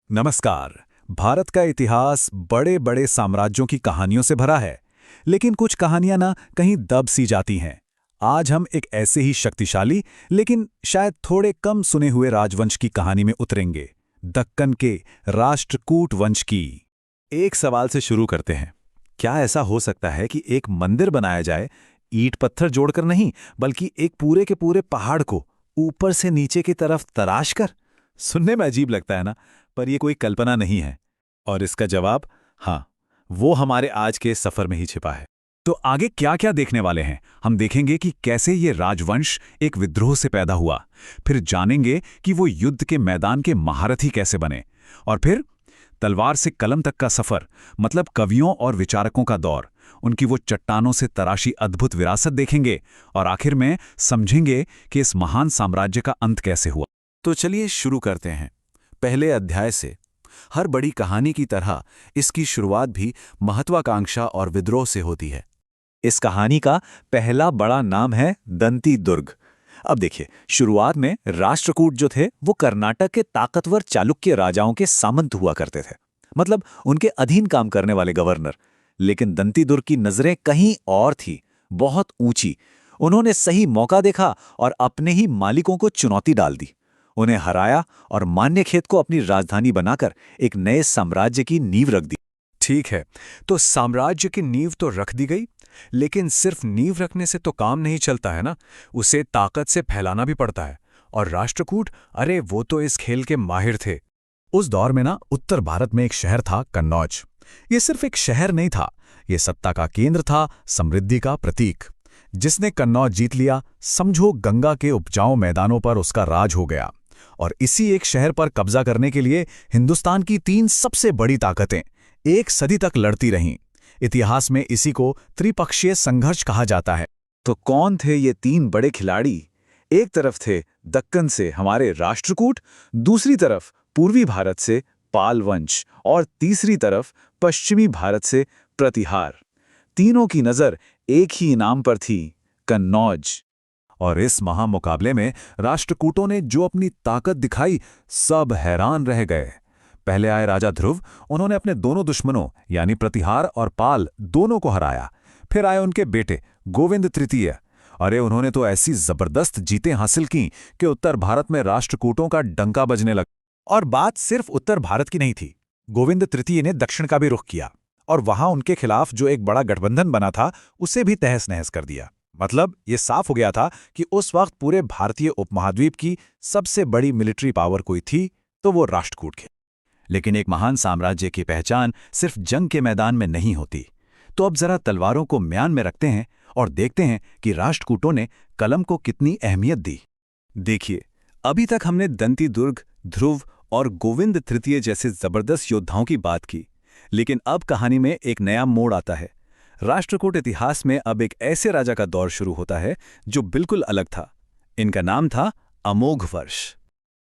नमस्कार। भारत का इतिहास बड़े बड़े साम्राज्यों की कहानियों से भरा है, लेकिन कुछ कहानियां ना कहीं दब सी जाती हैं। आज हम एक ऐसे ही शक्तिशाली लेकिन शायद थोड़े कम सुने हुए राजवंश की कहानी में उतरेंगे, दक्कन के राष्ट्रकूट वंश की। एक सवाल से शुरू करते हैं। क्या ऐसा हो सकता है कि एक मंदिर बनाया जाए, ईंट पत्थर जोड़कर नहीं, बल्कि एक पूरे के पूरे पहाड़ को ऊपर से नीचे की तरफ तराश कर? सुनने में अजीब लगता है ना, पर यह कोई कल्पना नहीं है। और इसका जवाब, हाँ, वो हमारे आज के सफर में ही छिपा है। तो आगे क्या क्या देखने वाले हैं? हम देखेंगे कि कैसे ये राजवंश एक विद्रोह से पैदा हुआ, फिर जानेंगे कि वो युद्ध के मैदान के महारथी कैसे बने, और फिर तलवार से कलम तक का सफर, मतलब कवियों और विचारकों का दौर, उनकी वो चट्टानों से तराशी अद्भुत विरासत देखेंगे, और आखिर में समझेंगे कि इस महान साम्राज्य का अंत कैसे हुआ। तो चलिए शुरू करते हैं पहले अध्याय से। हर बड़ी कहानी की तरह इसकी शुरुआत भी महत्वाकांक्षा और विद्रोह से होती है। इस कहानी का पहला बड़ा नाम है दंती दुर्ग। अब देखिए, शुरुआत में राष्ट्रकूट जो थे वो कर्नाटक के ताकतवर चालुक्य राजाओं के सामंत हुआ करते थे, मतलब उनके अधीन काम करने वाले गवर्नर। लेकिन दंती दुर्ग की नजरें कहीं और थी, बहुत ऊंची। उन्होंने सही मौका देखा और अपने ही मालिकों को चुनौती डाल दी। उन्हें हराया और मान्यखेत को अपनी राजधानी बनाकर एक नए साम्राज्य की नींव रख दी। ठीक है, तो साम्राज्य की नींव तो रख दी गई, लेकिन सिर्फ नींव रखने से तो काम नहीं चलता है ना, उसे ताकत से फैलाना भी पड़ता है। और राष्ट्रकूट, अरे वो तो इस खेल के माहिर थे। उस दौर में ना उत्तर भारत में एक शहर था, कन्नौज। ये सिर्फ एक शहर नहीं था, ये सत्ता का केंद्र था, समृद्धि का प्रतीक। जिसने कन्नौज जीत लिया, समझो गंगा के उपजाऊ मैदानों पर उसका राज हो गया। और इसी एक शहर पर कब्जा करने के लिए हिंदुस्तान की तीन सबसे बड़ी ताकतें एक सदी तक लड़ती रहीं। इतिहास में इसी को त्रिपक्षीय संघर्ष कहा जाता है। तो कौन थे ये तीन बड़े खिलाड़ी? एक तरफ थे दक्कन से हमारे राष्ट्रकूट, दूसरी तरफ पूर्वी भारत से पाल वंश, और तीसरी तरफ पश्चिमी भारत से प्रतिहार। तीनों की नजर एक ही इनाम पर थी, कन्नौज। और इस महामुकाबले में राष्ट्रकूटों ने जो अपनी ताकत दिखाई, सब हैरान रह गए। पहले आए राजा ध्रुव, उन्होंने अपने दोनों दुश्मनों यानी प्रतिहार और पाल दोनों को हराया। फिर आए उनके बेटे गोविंद तृतीय। अरे उन्होंने तो ऐसी जबरदस्त जीतें हासिल की कि उत्तर भारत में राष्ट्रकूटों का डंका बजने लगा। और बात सिर्फ उत्तर भारत की नहीं थी। गोविंद तृतीय ने दक्षिण का भी रुख किया, और वहां उनके खिलाफ जो एक बड़ा गठबंधन बना था उसे भी तहस नहस कर दिया। मतलब ये साफ हो गया था कि उस वक्त पूरे भारतीय उपमहाद्वीप की सबसे बड़ी मिलिट्री पावर कोई थी तो वो राष्ट्रकूट थे। लेकिन एक महान साम्राज्य की पहचान सिर्फ जंग के मैदान में नहीं होती। तो अब जरा तलवारों को म्यान में रखते हैं और देखते हैं कि राष्ट्रकूटों ने कलम को कितनी अहमियत दी। देखिए, अभी तक हमने दंती दुर्ग, ध्रुव और गोविंद तृतीय जैसे जबरदस्त योद्धाओं की बात की, लेकिन अब कहानी में एक नया मोड़ आता है। राष्ट्रकूट इतिहास में अब एक ऐसे राजा का दौर शुरू होता है जो बिल्कुल अलग था। इनका नाम था अमोघ वर्ष।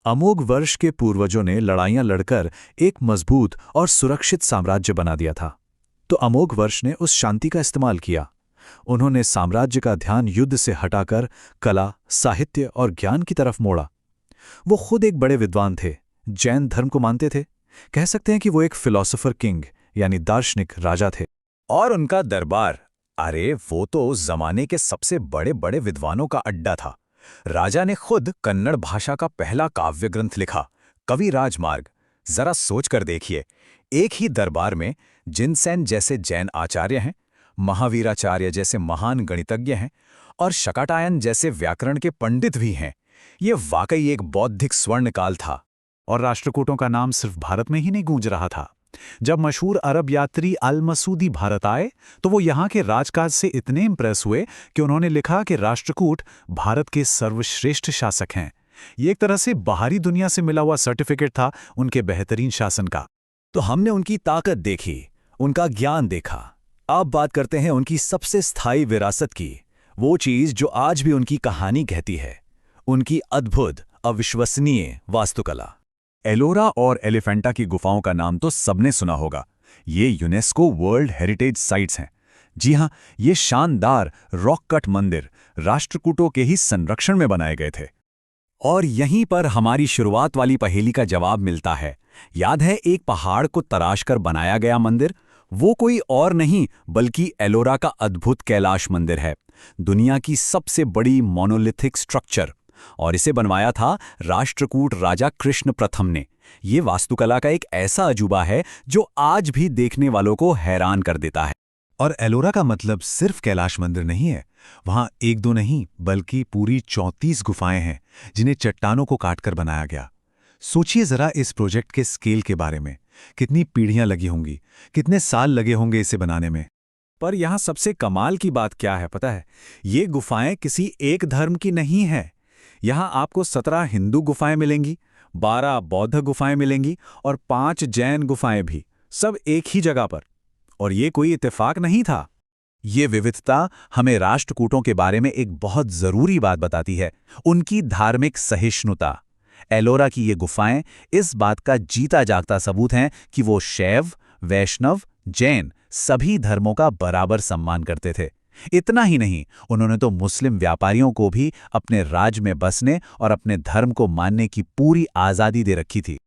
अमोघ वर्ष के पूर्वजों ने लड़ाइयां लड़कर एक मजबूत और सुरक्षित साम्राज्य बना दिया था। तो अमोघ वर्ष ने उस शांति का इस्तेमाल किया। उन्होंने साम्राज्य का ध्यान युद्ध से हटाकर कला, साहित्य और ज्ञान की तरफ मोड़ा। वो खुद एक बड़े विद्वान थे, जैन धर्म को मानते थे। कह सकते हैं कि वो एक फिलोसोफर किंग यानी दार्शनिक राजा थे। और उनका दरबार, अरे वो तो उस जमाने के सबसे बड़े बड़े विद्वानों का अड्डा था। राजा ने खुद कन्नड़ भाषा का पहला काव्य ग्रंथ लिखा, कवि राजमार्ग। जरा सोच कर देखिए, एक ही दरबार में जिनसेन जैसे जैन आचार्य हैं, महावीराचार्य जैसे महान गणितज्ञ हैं, और शकाटायन जैसे व्याकरण के पंडित भी हैं। ये वाकई एक बौद्धिक स्वर्णकाल था। और राष्ट्रकूटों का नाम सिर्फ भारत में ही नहीं गूंज रहा था। जब मशहूर अरब यात्री अल मसूदी भारत आए तो वो यहाँ के राजकाज से इतने इंप्रेस हुए कि उन्होंने लिखा कि राष्ट्रकूट भारत के सर्वश्रेष्ठ शासक हैं। ये एक तरह से बाहरी दुनिया से मिला हुआ सर्टिफिकेट था उनके बेहतरीन शासन का। तो हमने उनकी ताकत देखी, उनका ज्ञान देखा। अब बात करते हैं उनकी सबसे स्थायी विरासत की, वो चीज जो आज भी उनकी कहानी कहती है, उनकी अद्भुत, अविश्वसनीय वास्तुकला। एलोरा और एलिफेंटा की गुफाओं का नाम तो सबने सुना होगा। ये यूनेस्को वर्ल्ड हेरिटेज साइट्स हैं। जी हां, ये शानदार रॉक कट मंदिर राष्ट्रकूटों के ही संरक्षण में बनाए गए थे। और यहीं पर हमारी शुरुआत वाली पहेली का जवाब मिलता है याद है एक पहाड़ को तराश कर बनाया गया मंदिर? वो कोई और नहीं बल्कि एलोरा का अद्भुत कैलाश मंदिर है, दुनिया की सबसे बड़ी मोनोलिथिक स्ट्रक्चर। और इसे बनवाया था राष्ट्रकूट राजा कृष्ण प्रथम ने। ये वास्तुकला का एक ऐसा अजूबा है जो आज भी देखने वालों को हैरान कर देता है। और एलोरा का मतलब सिर्फ कैलाश मंदिर नहीं है। वहां एक दो नहीं बल्कि पूरी 34 गुफाएं हैं जिन्हें चट्टानों को काटकर बनाया गया। सोचिए जरा इस प्रोजेक्ट के स्केल के बारे में। कितनी पीढ़ियां लगी होंगी, कितने साल लगे होंगे इसे बनाने में। पर यहाँ सबसे कमाल की बात क्या है पता है? ये गुफाएं किसी एक धर्म की नहीं है। यहाँ आपको 17 हिंदू गुफाएं मिलेंगी, 12 बौद्ध गुफाएं मिलेंगी और 5 जैन गुफाएं भी, सब एक ही जगह पर। और ये कोई इत्तेफाक नहीं था। ये विविधता हमें राष्ट्रकूटों के बारे में एक बहुत जरूरी बात बताती है, उनकी धार्मिक सहिष्णुता। एलोरा की ये गुफाएं इस बात का जीता जागता सबूत हैं कि वो शैव, वैष्णव, जैन सभी धर्मों का बराबर सम्मान करते थे। इतना ही नहीं, उन्होंने तो मुस्लिम व्यापारियों को भी अपने राज्य में बसने और अपने धर्म को मानने की पूरी आज़ादी दे रखी थी।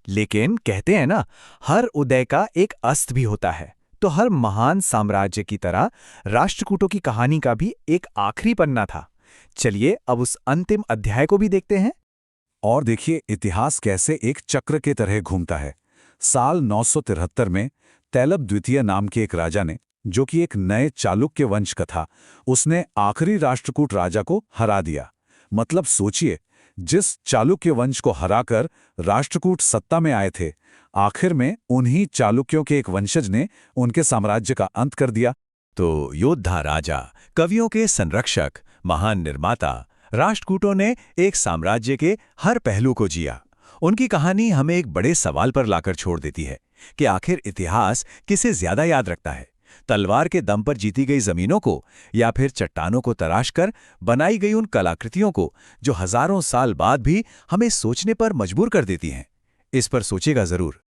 लेकिन कहते हैं ना, हर उदय का एक अस्त भी होता है। तो हर महान साम्राज्य की तरह राष्ट्रकूटों की कहानी का भी एक आखिरी पन्ना था। चलिए अब उस अंतिम अध्याय को भी देखते हैं। और देखिए इतिहास कैसे एक चक्र के तरह घूमता है। साल 973 में तैलब द्वितीय नाम के एक राजा ने, जो कि एक नए चालुक्य वंश का था, उसने आखिरी राष्ट्रकूट राजा को हरा दिया। मतलब सोचिए, जिस चालुक्य वंश को हराकर राष्ट्रकूट सत्ता में आए थे, आखिर में उन्हीं चालुक्यों के एक वंशज ने उनके साम्राज्य का अंत कर दिया। तो योद्धा राजा, कवियों के संरक्षक, महान निर्माता राष्ट्रकूटों ने एक साम्राज्य के हर पहलू को जिया। उनकी कहानी हमें एक बड़े सवाल पर लाकर छोड़ देती है कि आखिर इतिहास किसे ज्यादा याद रखता है, तलवार के दम पर जीती गई जमीनों को या फिर चट्टानों को तराशकर बनाई गई उन कलाकृतियों को जो हजारों साल बाद भी हमें सोचने पर मजबूर कर देती हैं। इस पर सोचेगा जरूर।